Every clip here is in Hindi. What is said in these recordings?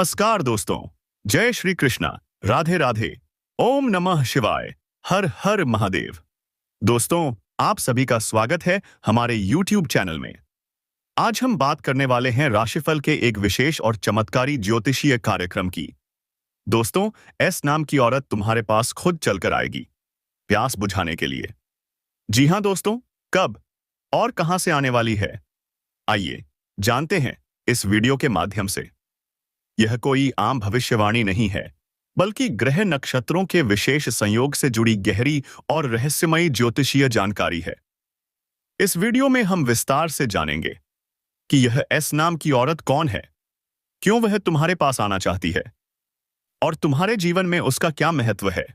नमस्कार दोस्तों। जय श्री कृष्णा। राधे राधे। ओम नमः शिवाय। हर हर महादेव। दोस्तों, आप सभी का स्वागत है हमारे YouTube चैनल में। आज हम बात करने वाले हैं राशिफल के एक विशेष और चमत्कारी ज्योतिषीय कार्यक्रम की। दोस्तों, एस नाम की औरत तुम्हारे पास खुद चलकर आएगी, प्यास बुझाने के लिए। जी हाँ दोस्तों, कब और कहां से आने वाली है, आइए जानते हैं इस वीडियो के माध्यम से। यह कोई आम भविष्यवाणी नहीं है, बल्कि ग्रह नक्षत्रों के विशेष संयोग से जुड़ी गहरी और रहस्यमयी ज्योतिषीय जानकारी है। इस वीडियो में हम विस्तार से जानेंगे कि यह एस नाम की औरत कौन है, क्यों वह तुम्हारे पास आना चाहती है और तुम्हारे जीवन में उसका क्या महत्व है।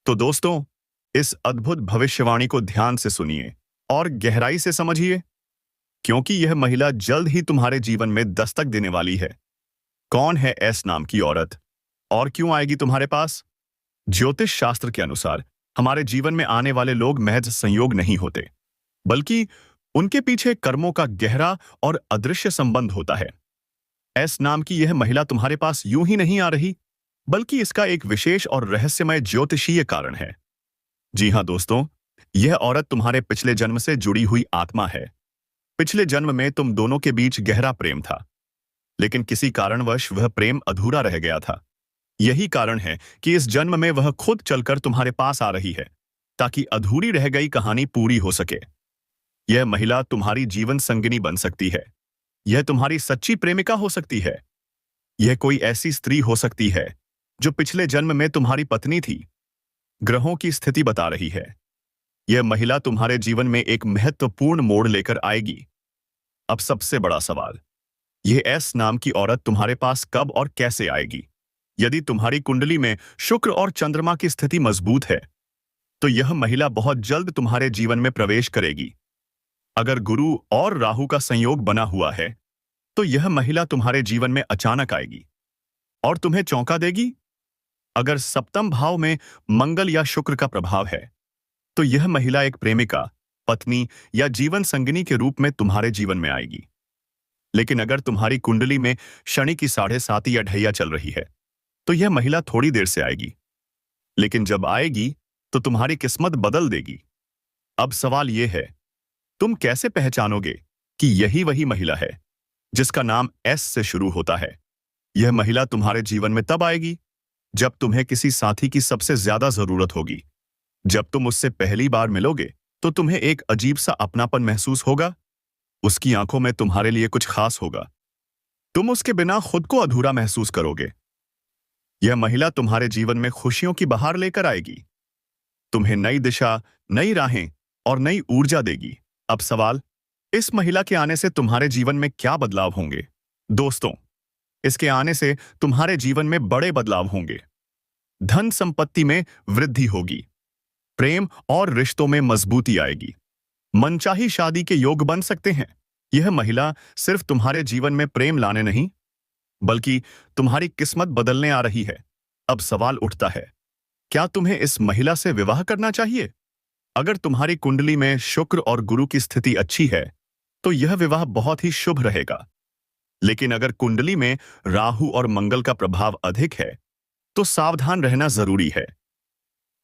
तो दोस्तों, इस अद्भुत भविष्यवाणी को ध्यान से सुनिए और गहराई से समझिए, क्योंकि यह महिला जल्द ही तुम्हारे जीवन में दस्तक देने वाली है। कौन है एस नाम की औरत और क्यों आएगी तुम्हारे पास? ज्योतिष शास्त्र के अनुसार हमारे जीवन में आने वाले लोग महज संयोग नहीं होते, बल्कि उनके पीछे कर्मों का गहरा और अदृश्य संबंध होता है। एस नाम की यह महिला तुम्हारे पास यूं ही नहीं आ रही, बल्कि इसका एक विशेष और रहस्यमय ज्योतिषीय कारण है। जी हाँ दोस्तों, यह औरत तुम्हारे पिछले जन्म से जुड़ी हुई आत्मा है। पिछले जन्म में तुम दोनों के बीच गहरा प्रेम था, लेकिन किसी कारणवश वह प्रेम अधूरा रह गया था। यही कारण है कि इस जन्म में वह खुद चलकर तुम्हारे पास आ रही है, ताकि अधूरी रह गई कहानी पूरी हो सके। यह महिला तुम्हारी जीवन संगिनी बन सकती है। यह तुम्हारी सच्ची प्रेमिका हो सकती है। यह कोई ऐसी स्त्री हो सकती है जो पिछले जन्म में तुम्हारी पत्नी थी। ग्रहों की स्थिति बता रही है, यह महिला तुम्हारे जीवन में एक महत्वपूर्ण मोड़ लेकर आएगी। अब सबसे बड़ा सवाल, यह एस नाम की औरत तुम्हारे पास कब और कैसे आएगी? यदि तुम्हारी कुंडली में शुक्र और चंद्रमा की स्थिति मजबूत है, तो यह महिला बहुत जल्द तुम्हारे जीवन में प्रवेश करेगी। अगर गुरु और राहु का संयोग बना हुआ है, तो यह महिला तुम्हारे जीवन में अचानक आएगी और तुम्हें चौंका देगी। अगर सप्तम भाव में मंगल या शुक्र का प्रभाव है, तो यह महिला एक प्रेमिका, पत्नी या जीवन संगिनी के रूप में तुम्हारे जीवन में आएगी। लेकिन अगर तुम्हारी कुंडली में शनि की 7.5 या ढैया चल रही है, तो यह महिला थोड़ी देर से आएगी, लेकिन जब आएगी तो तुम्हारी किस्मत बदल देगी। अब सवाल यह है, तुम कैसे पहचानोगे कि यही वही महिला है जिसका नाम एस से शुरू होता है? यह महिला तुम्हारे जीवन में तब आएगी जब तुम्हें किसी साथी की सबसे ज्यादा जरूरत होगी। जब तुम उससे पहली बार मिलोगे, तो तुम्हें एक अजीब सा अपनापन महसूस होगा। उसकी आंखों में तुम्हारे लिए कुछ खास होगा। तुम उसके बिना खुद को अधूरा महसूस करोगे। यह महिला तुम्हारे जीवन में खुशियों की बहार लेकर आएगी, तुम्हें नई दिशा, नई राहें और नई ऊर्जा देगी। अब सवाल, इस महिला के आने से तुम्हारे जीवन में क्या बदलाव होंगे? दोस्तों, इसके आने से तुम्हारे जीवन में बड़े बदलाव होंगे। धन संपत्ति में वृद्धि होगी, प्रेम और रिश्तों में मजबूती आएगी, मनचाही शादी के योग बन सकते हैं। यह महिला सिर्फ तुम्हारे जीवन में प्रेम लाने नहीं, बल्कि तुम्हारी किस्मत बदलने आ रही है। अब सवाल उठता है, क्या तुम्हें इस महिला से विवाह करना चाहिए? अगर तुम्हारी कुंडली में शुक्र और गुरु की स्थिति अच्छी है, तो यह विवाह बहुत ही शुभ रहेगा। लेकिन अगर कुंडली में राहु और मंगल का प्रभाव अधिक है, तो सावधान रहना जरूरी है।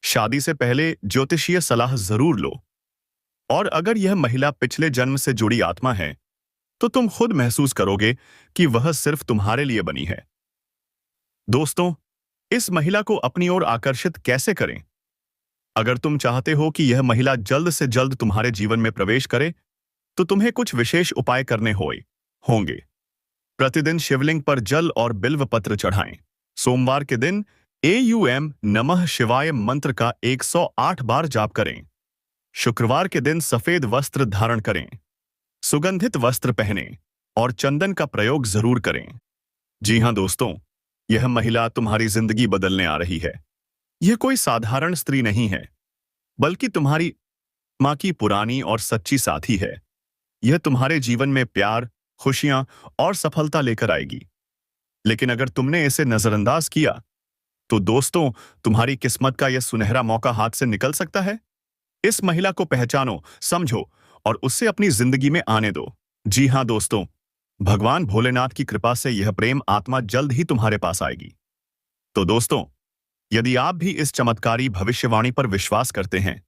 शादी से पहले ज्योतिषीय सलाह जरूर लो। और अगर यह महिला पिछले जन्म से जुड़ी आत्मा है, तो तुम खुद महसूस करोगे कि वह सिर्फ तुम्हारे लिए बनी है। दोस्तों, इस महिला को अपनी ओर आकर्षित कैसे करें? अगर तुम चाहते हो कि यह महिला जल्द से जल्द तुम्हारे जीवन में प्रवेश करे, तो तुम्हें कुछ विशेष उपाय करने होंगे। प्रतिदिन शिवलिंग पर जल और बिल्व पत्र चढ़ाएं। सोमवार के दिन एयूएम नमः शिवाय मंत्र का 108 बार जाप करें। शुक्रवार के दिन सफेद वस्त्र धारण करें, सुगंधित वस्त्र पहनें और चंदन का प्रयोग जरूर करें। जी हां दोस्तों, यह महिला तुम्हारी जिंदगी बदलने आ रही है। यह कोई साधारण स्त्री नहीं है, बल्कि तुम्हारी मां की पुरानी और सच्ची साथी है। यह तुम्हारे जीवन में प्यार, खुशियां और सफलता लेकर आएगी। लेकिन अगर तुमने इसे नजरअंदाज किया, तो दोस्तों, तुम्हारी किस्मत का यह सुनहरा मौका हाथ से निकल सकता है। इस महिला को पहचानो, समझो और उससे अपनी जिंदगी में आने दो। जी हां दोस्तों, भगवान भोलेनाथ की कृपा से यह प्रेम आत्मा जल्द ही तुम्हारे पास आएगी। तो दोस्तों, यदि आप भी इस चमत्कारी भविष्यवाणी पर विश्वास करते हैं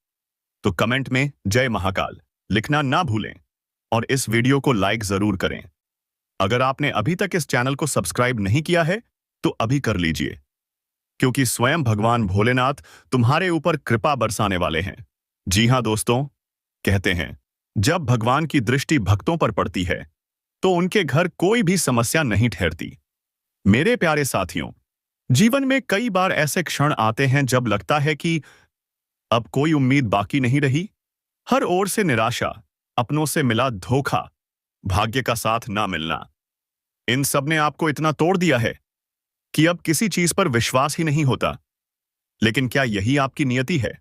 तो कमेंट में जय महाकाल लिखना ना भूलें और इस वीडियो को लाइक जरूर करें। अगर आपने अभी तक इस चैनल को सब्सक्राइब नहीं किया है तो अभी कर लीजिए, क्योंकि स्वयं भगवान भोलेनाथ तुम्हारे ऊपर कृपा बरसाने वाले हैं। जी हां दोस्तों, कहते हैं जब भगवान की दृष्टि भक्तों पर पड़ती है तो उनके घर कोई भी समस्या नहीं ठहरती। मेरे प्यारे साथियों, जीवन में कई बार ऐसे क्षण आते हैं जब लगता है कि अब कोई उम्मीद बाकी नहीं रही। हर ओर से निराशा, अपनों से मिला धोखा, भाग्य का साथ ना मिलना, इन सब ने आपको इतना तोड़ दिया है कि अब किसी चीज पर विश्वास ही नहीं होता। लेकिन क्या यही आपकी नियति है?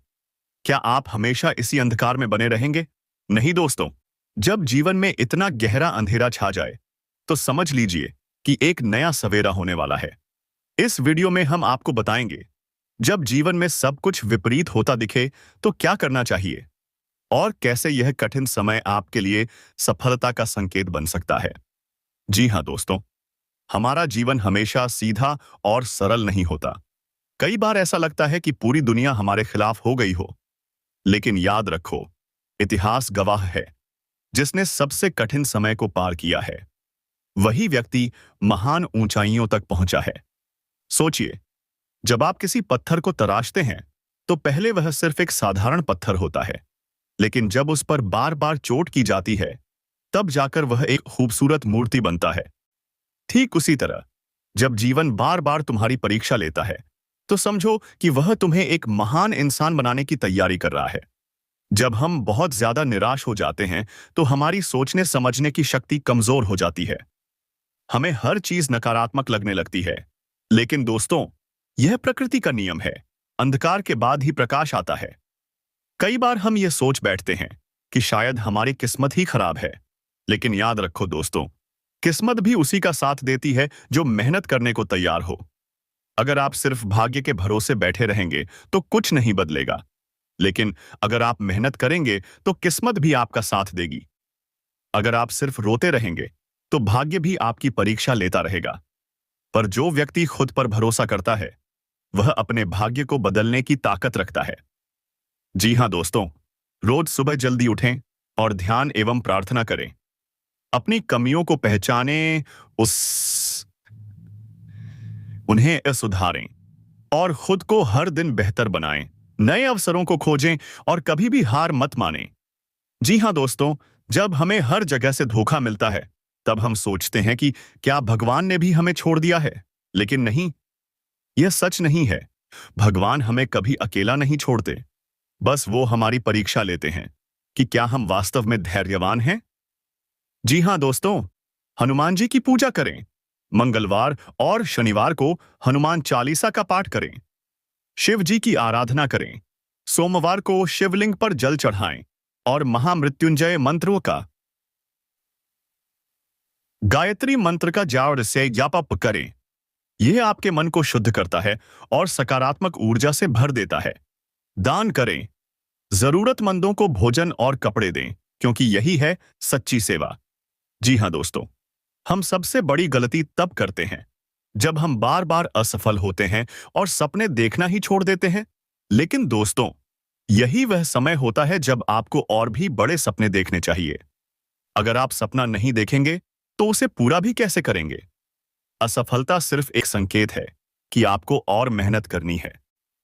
क्या आप हमेशा इसी अंधकार में बने रहेंगे? नहीं दोस्तों, जब जीवन में इतना गहरा अंधेरा छा जाए तो समझ लीजिए कि एक नया सवेरा होने वाला है। इस वीडियो में हम आपको बताएंगे जब जीवन में सब कुछ विपरीत होता दिखे तो क्या करना चाहिए और कैसे यह कठिन समय आपके लिए सफलता का संकेत बन सकता है। जी हां दोस्तों, हमारा जीवन हमेशा सीधा और सरल नहीं होता। कई बार ऐसा लगता है कि पूरी दुनिया हमारे खिलाफ हो गई हो, लेकिन याद रखो, इतिहास गवाह है, जिसने सबसे कठिन समय को पार किया है वही व्यक्ति महान ऊंचाइयों तक पहुंचा है। सोचिए, जब आप किसी पत्थर को तराशते हैं तो पहले वह सिर्फ एक साधारण पत्थर होता है, लेकिन जब उस पर बार बार चोट की जाती है तब जाकर वह एक खूबसूरत मूर्ति बनता है। ठीक उसी तरह, जब जीवन बार बार तुम्हारी परीक्षा लेता है तो समझो कि वह तुम्हें एक महान इंसान बनाने की तैयारी कर रहा है। जब हम बहुत ज्यादा निराश हो जाते हैं तो हमारी सोचने समझने की शक्ति कमजोर हो जाती है। हमें हर चीज नकारात्मक लगने लगती है। लेकिन दोस्तों, यह प्रकृति का नियम है, अंधकार के बाद ही प्रकाश आता है। कई बार हम ये सोच बैठते हैं कि शायद हमारी किस्मत ही खराब है, लेकिन याद रखो दोस्तों, किस्मत भी उसी का साथ देती है जो मेहनत करने को तैयार हो। अगर आप सिर्फ भाग्य के भरोसे बैठे रहेंगे तो कुछ नहीं बदलेगा, लेकिन अगर आप मेहनत करेंगे तो किस्मत भी आपका साथ देगी। अगर आप सिर्फ रोते रहेंगे तो भाग्य भी आपकी परीक्षा लेता रहेगा। पर जो व्यक्ति खुद पर भरोसा करता है वह अपने भाग्य को बदलने की ताकत रखता है। जी हां दोस्तों, रोज सुबह जल्दी उठें और ध्यान एवं प्रार्थना करें। अपनी कमियों को पहचानें, उन्हें सुधारें और खुद को हर दिन बेहतर बनाएं। नए अवसरों को खोजें और कभी भी हार मत मानें। जी हां दोस्तों, जब हमें हर जगह से धोखा मिलता है तब हम सोचते हैं कि क्या भगवान ने भी हमें छोड़ दिया है, लेकिन नहीं, यह सच नहीं है। भगवान हमें कभी अकेला नहीं छोड़ते, बस वो हमारी परीक्षा लेते हैं कि क्या हम वास्तव में धैर्यवान हैं। जी हां दोस्तों, हनुमान जी की पूजा करें। मंगलवार और शनिवार को हनुमान चालीसा का पाठ करें। शिव जी की आराधना करें। सोमवार को शिवलिंग पर जल चढ़ाएं और महामृत्युंजय मंत्रों का गायत्री मंत्र का जाप से जाप करें। यह आपके मन को शुद्ध करता है और सकारात्मक ऊर्जा से भर देता है। दान करें। जरूरतमंदों को भोजन और कपड़े दें, क्योंकि यही है सच्ची सेवा। जी हां दोस्तों, हम सबसे बड़ी गलती तब करते हैं जब हम बार बार असफल होते हैं और सपने देखना ही छोड़ देते हैं। लेकिन दोस्तों, यही वह समय होता है जब आपको और भी बड़े सपने देखने चाहिए। अगर आप सपना नहीं देखेंगे तो उसे पूरा भी कैसे करेंगे? असफलता सिर्फ एक संकेत है कि आपको और मेहनत करनी है।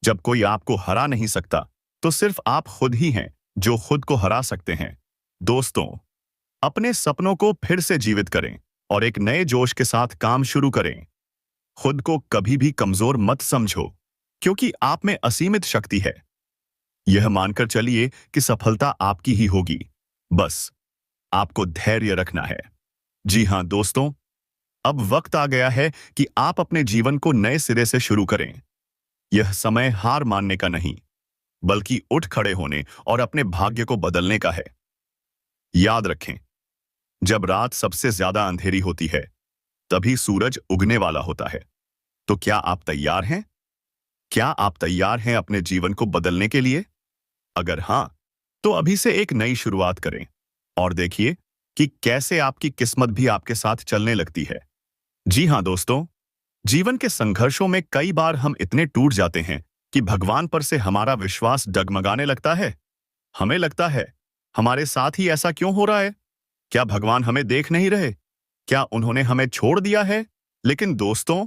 जब कोई आपको हरा नहीं सकता तो सिर्फ आप खुद ही हैं जो खुद को हरा सकते हैं। दोस्तों, अपने सपनों को फिर से जीवित करें और एक नए जोश के साथ काम शुरू करें। खुद को कभी भी कमजोर मत समझो, क्योंकि आप में असीमित शक्ति है। यह मानकर चलिए कि सफलता आपकी ही होगी, बस आपको धैर्य रखना है। जी हां दोस्तों, अब वक्त आ गया है कि आप अपने जीवन को नए सिरे से शुरू करें। यह समय हार मानने का नहीं, बल्कि उठ खड़े होने और अपने भाग्य को बदलने का है। याद रखें, जब रात सबसे ज्यादा अंधेरी होती है तभी सूरज उगने वाला होता है। तो क्या आप तैयार हैं? क्या आप तैयार हैं अपने जीवन को बदलने के लिए? अगर हां, तो अभी से एक नई शुरुआत करें और देखिए, कि कैसे आपकी किस्मत भी आपके साथ चलने लगती है। जी हाँ दोस्तों, जीवन के संघर्षों में कई बार हम इतने टूट जाते हैं कि भगवान पर से हमारा विश्वास डगमगाने लगता है। हमें लगता है, हमारे साथ ही ऐसा क्यों हो रहा है? क्या भगवान हमें देख नहीं रहे? क्या उन्होंने हमें छोड़ दिया है? लेकिन दोस्तों,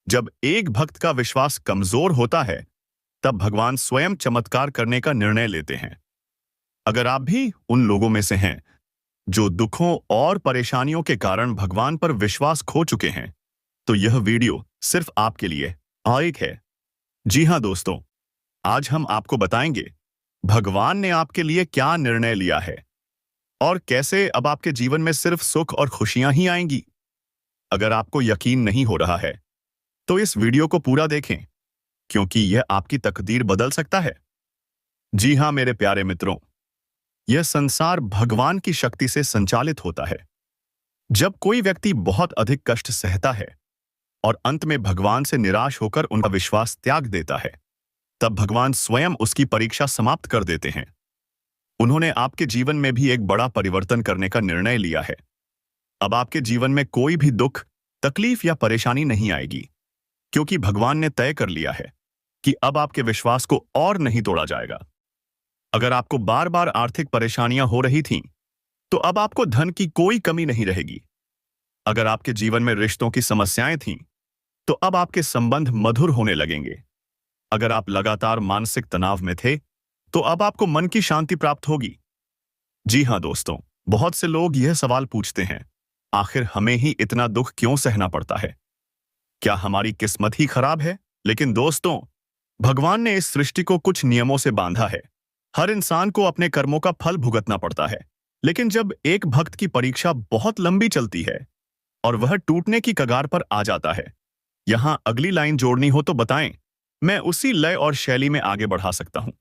जब एक भक्त का विश्वास कमजोर होता है, तब भगवान स्वयं चमत्कार करने का निर्णय लेते हैं। अगर आप भी उन लोगों में से हैं जो दुखों और परेशानियों के कारण भगवान पर विश्वास खो चुके हैं, तो यह वीडियो सिर्फ आपके लिए आयक है। जी हाँ दोस्तों, आज हम आपको बताएंगे भगवान ने आपके लिए क्या निर्णय लिया है और कैसे अब आपके जीवन में सिर्फ सुख और खुशियां ही आएंगी। अगर आपको यकीन नहीं हो रहा है, तो इस वीडियो को पूरा देखें, क्योंकि यह आपकी तकदीर बदल सकता है। जी हाँ मेरे प्यारे मित्रों, यह संसार भगवान की शक्ति से संचालित होता है। जब कोई व्यक्ति बहुत अधिक कष्ट सहता है और अंत में भगवान से निराश होकर उनका विश्वास त्याग देता है, तब भगवान स्वयं उसकी परीक्षा समाप्त कर देते हैं। उन्होंने आपके जीवन में भी एक बड़ा परिवर्तन करने का निर्णय लिया है। अब आपके जीवन में कोई भी दुख, तकलीफ या परेशानी नहीं आएगी, क्योंकि भगवान ने तय कर लिया है कि अब आपके विश्वास को और नहीं तोड़ा जाएगा। अगर आपको बार बार आर्थिक परेशानियां हो रही थीं, तो अब आपको धन की कोई कमी नहीं रहेगी। अगर आपके जीवन में रिश्तों की समस्याएं थीं, तो अब आपके संबंध मधुर होने लगेंगे। अगर आप लगातार मानसिक तनाव में थे, तो अब आपको मन की शांति प्राप्त होगी। जी हाँ दोस्तों, बहुत से लोग यह सवाल पूछते हैं, आखिर हमें ही इतना दुख क्यों सहना पड़ता है? क्या हमारी किस्मत ही खराब है? लेकिन दोस्तों, भगवान ने इस सृष्टि को कुछ नियमों से बांधा है। हर इंसान को अपने कर्मों का फल भुगतना पड़ता है। लेकिन जब एक भक्त की परीक्षा बहुत लंबी चलती है और वह टूटने की कगार पर आ जाता है, यहां अगली लाइन जोड़नी हो तो बताएं, मैं उसी लय और शैली में आगे बढ़ा सकता हूं।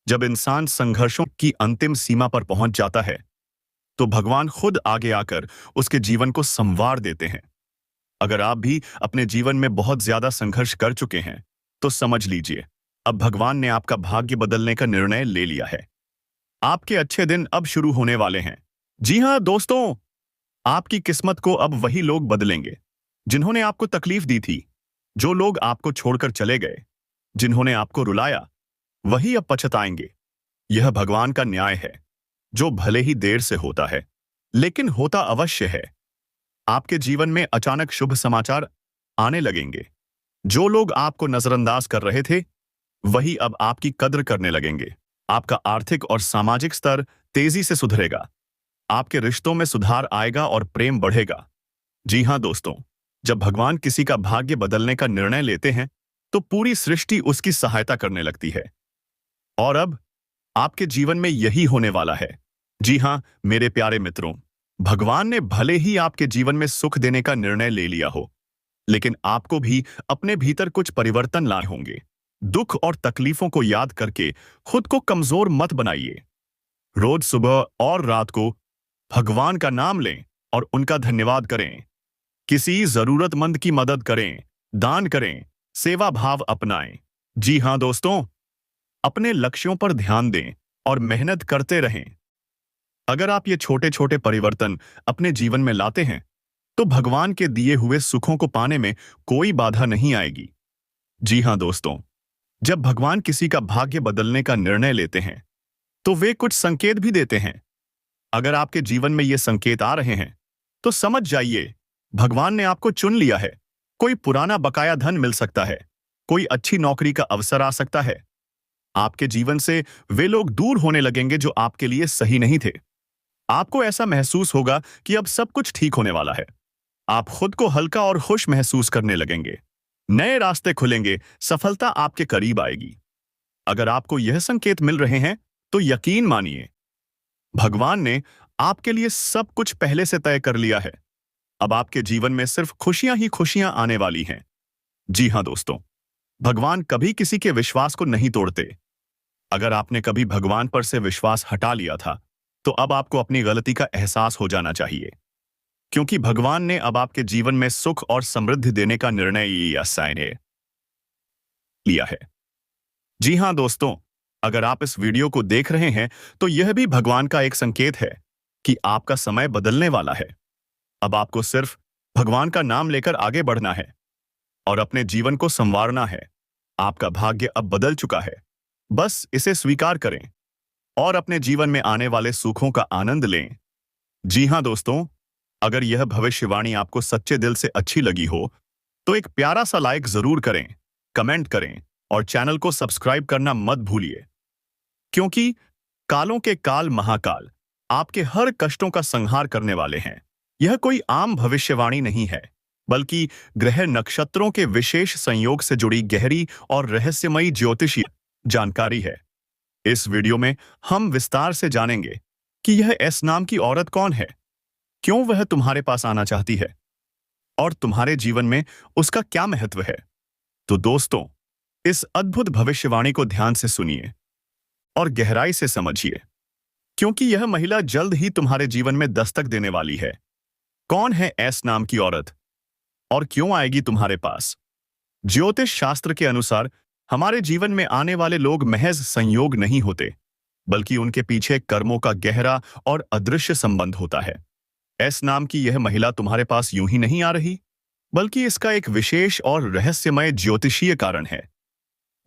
जब इंसान संघर्षों की अंतिम सीमा पर पहुंच जाता है, तो भगवान खुद आगे आकर उसके जीवन को संवार देते हैं। अगर आप भी अपने जीवन में बहुत ज्यादा संघर्ष कर चुके हैं, तो समझ लीजिए, अब भगवान ने आपका भाग्य बदलने का निर्णय ले लिया है। आपके अच्छे दिन अब शुरू होने वाले हैं। जी हाँ दोस्तों, आपकी किस्मत को अब वही लोग बदलेंगे जिन्होंने आपको तकलीफ दी थी। जो लोग आपको छोड़कर चले गए, जिन्होंने आपको रुलाया, वही अब पछताएंगे। यह भगवान का न्याय है, जो भले ही देर से होता है, लेकिन होता अवश्य है। आपके जीवन में अचानक शुभ समाचार आने लगेंगे। जो लोग आपको नजरअंदाज कर रहे थे, वही अब आपकी कद्र करने लगेंगे। आपका आर्थिक और सामाजिक स्तर तेजी से सुधरेगा। आपके रिश्तों में सुधार आएगा और प्रेम बढ़ेगा। जी हाँ दोस्तों, जब भगवान किसी का भाग्य बदलने का निर्णय लेते हैं, तो पूरी सृष्टि उसकी सहायता करने लगती है। और अब आपके जीवन में यही होने वाला है। जी हाँ मेरे प्यारे मित्रों, भगवान ने भले ही आपके जीवन में सुख देने का निर्णय ले लिया हो, लेकिन आपको भी अपने भीतर कुछ परिवर्तन लाने होंगे। दुख और तकलीफों को याद करके खुद को कमजोर मत बनाइए। रोज सुबह और रात को भगवान का नाम लें और उनका धन्यवाद करें। किसी जरूरतमंद की मदद करें, दान करें, सेवा भाव अपनाएं। जी हाँ दोस्तों, अपने लक्ष्यों पर ध्यान दें और मेहनत करते रहें। अगर आप ये छोटे छोटे परिवर्तन अपने जीवन में लाते हैं, तो भगवान के दिए हुए सुखों को पाने में कोई बाधा नहीं आएगी। जी हाँ दोस्तों, जब भगवान किसी का भाग्य बदलने का निर्णय लेते हैं, तो वे कुछ संकेत भी देते हैं। अगर आपके जीवन में ये संकेत आ रहे हैं, तो समझ जाइए, भगवान ने आपको चुन लिया है। कोई पुराना बकाया धन मिल सकता है, कोई अच्छी नौकरी का अवसर आ सकता है। आपके जीवन से वे लोग दूर होने लगेंगे जो आपके लिए सही नहीं थे। आपको ऐसा महसूस होगा कि अब सब कुछ ठीक होने वाला है। आप खुद को हल्का और खुश महसूस करने लगेंगे। नए रास्ते खुलेंगे, सफलता आपके करीब आएगी। अगर आपको यह संकेत मिल रहे हैं, तो यकीन मानिए, भगवान ने आपके लिए सब कुछ पहले से तय कर लिया है। अब आपके जीवन में सिर्फ खुशियां ही खुशियां आने वाली हैं। जी हाँ दोस्तों, भगवान कभी किसी के विश्वास को नहीं तोड़ते। अगर आपने कभी भगवान पर से विश्वास हटा लिया था, तो अब आपको अपनी गलती का एहसास हो जाना चाहिए, क्योंकि भगवान ने अब आपके जीवन में सुख और समृद्धि देने का निर्णय लिया है। जी हाँ दोस्तों, अगर आप इस वीडियो को देख रहे हैं, तो यह भी भगवान का एक संकेत है। कि आपका समय बदलने वाला है। अब आपको सिर्फ भगवान का नाम लेकर आगे बढ़ना है और अपने जीवन को संवारना है। आपका भाग्य अब बदल चुका है। बस इसे स्वीकार करें और अपने जीवन में आने वाले सुखों का आनंद लें। जी हाँ दोस्तों, अगर यह भविष्यवाणी आपको सच्चे दिल से अच्छी लगी हो तो एक प्यारा सा लाइक जरूर करें, कमेंट करें और चैनल को सब्सक्राइब करना मत भूलिए, क्योंकि कालों के काल महाकाल आपके हर कष्टों का संहार करने वाले हैं। यह कोई आम भविष्यवाणी नहीं है, बल्कि ग्रह नक्षत्रों के विशेष संयोग से जुड़ी गहरी और रहस्यमयी ज्योतिषीय जानकारी है। इस वीडियो में हम विस्तार से जानेंगे कि यह एस नाम की औरत कौन है, क्यों वह तुम्हारे पास आना चाहती है और तुम्हारे जीवन में उसका क्या महत्व है। तो दोस्तों, इस अद्भुत भविष्यवाणी को ध्यान से सुनिए और गहराई से समझिए, क्योंकि यह महिला जल्द ही तुम्हारे जीवन में दस्तक देने वाली है। कौन है एस नाम की औरत और क्यों आएगी तुम्हारे पास? ज्योतिष शास्त्र के अनुसार हमारे जीवन में आने वाले लोग महज संयोग नहीं होते, बल्कि उनके पीछे कर्मों का गहरा और अदृश्य संबंध होता है। एस नाम की यह महिला तुम्हारे पास यूं ही नहीं आ रही, बल्कि इसका एक विशेष और रहस्यमय ज्योतिषीय कारण है।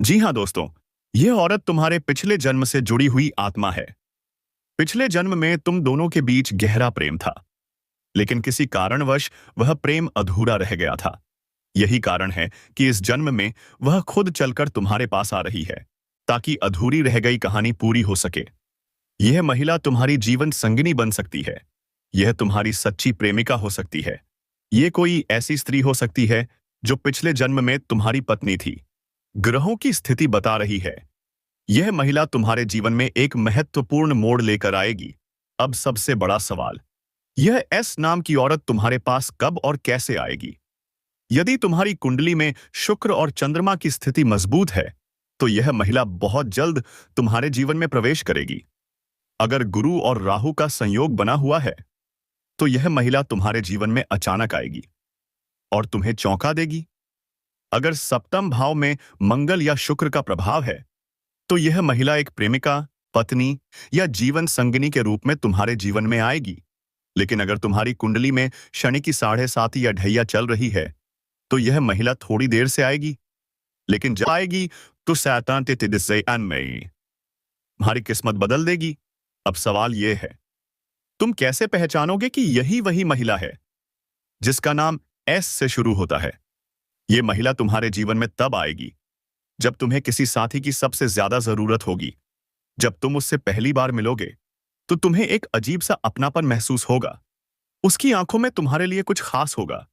जी हाँ दोस्तों, यह औरत तुम्हारे पिछले जन्म से जुड़ी हुई आत्मा है। पिछले जन्म में तुम दोनों के बीच गहरा प्रेम था, लेकिन किसी कारणवश वह प्रेम अधूरा रह गया था। यही कारण है कि इस जन्म में वह खुद चलकर तुम्हारे पास आ रही है, ताकि अधूरी रह गई कहानी पूरी हो सके। यह महिला तुम्हारी जीवन संगिनी बन सकती है। यह तुम्हारी सच्ची प्रेमिका हो सकती है। ये कोई ऐसी स्त्री हो सकती है जो पिछले जन्म में तुम्हारी पत्नी थी। ग्रहों की स्थिति बता रही है यह महिला तुम्हारे जीवन में एक महत्वपूर्ण मोड़ लेकर आएगी। अब सबसे बड़ा सवाल, यह एस नाम की औरत तुम्हारे पास कब और कैसे आएगी? यदि तुम्हारी कुंडली में शुक्र और चंद्रमा की स्थिति मजबूत है, तो यह महिला बहुत जल्द तुम्हारे जीवन में प्रवेश करेगी। अगर गुरु और राहु का संयोग बना हुआ है, तो यह महिला तुम्हारे जीवन में अचानक आएगी और तुम्हें चौंका देगी। अगर सप्तम भाव में मंगल या शुक्र का प्रभाव है, तो यह महिला एक प्रेमिका, पत्नी या जीवन संगिनी के रूप में तुम्हारे जीवन में आएगी। लेकिन अगर तुम्हारी कुंडली में शनि की 7.5 या ढैया चल रही है, तो यह महिला थोड़ी देर से आएगी, लेकिन जब आएगी तो शैतान के तिदिस्से में तुम्हारी किस्मत बदल देगी। अब सवाल यह है, तुम कैसे पहचानोगे कि यही वही महिला है जिसका नाम एस से शुरू होता है? यह महिला तुम्हारे जीवन में तब आएगी जब तुम्हें किसी साथी की सबसे ज्यादा जरूरत होगी। जब तुम उससे पहली बार मिलोगे तो तुम्हें एक अजीब सा अपनापन महसूस होगा। उसकी आंखों में तुम्हारे लिए कुछ खास होगा।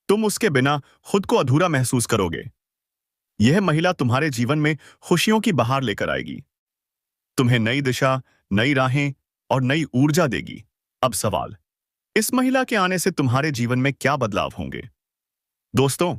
तुम उसके बिना खुद को अधूरा महसूस करोगे। यह महिला तुम्हारे जीवन में खुशियों की बहार लेकर आएगी, तुम्हें नई दिशा, नई राहें और नई ऊर्जा देगी। अब सवाल, इस महिला के आने से तुम्हारे जीवन में क्या बदलाव होंगे? दोस्तों,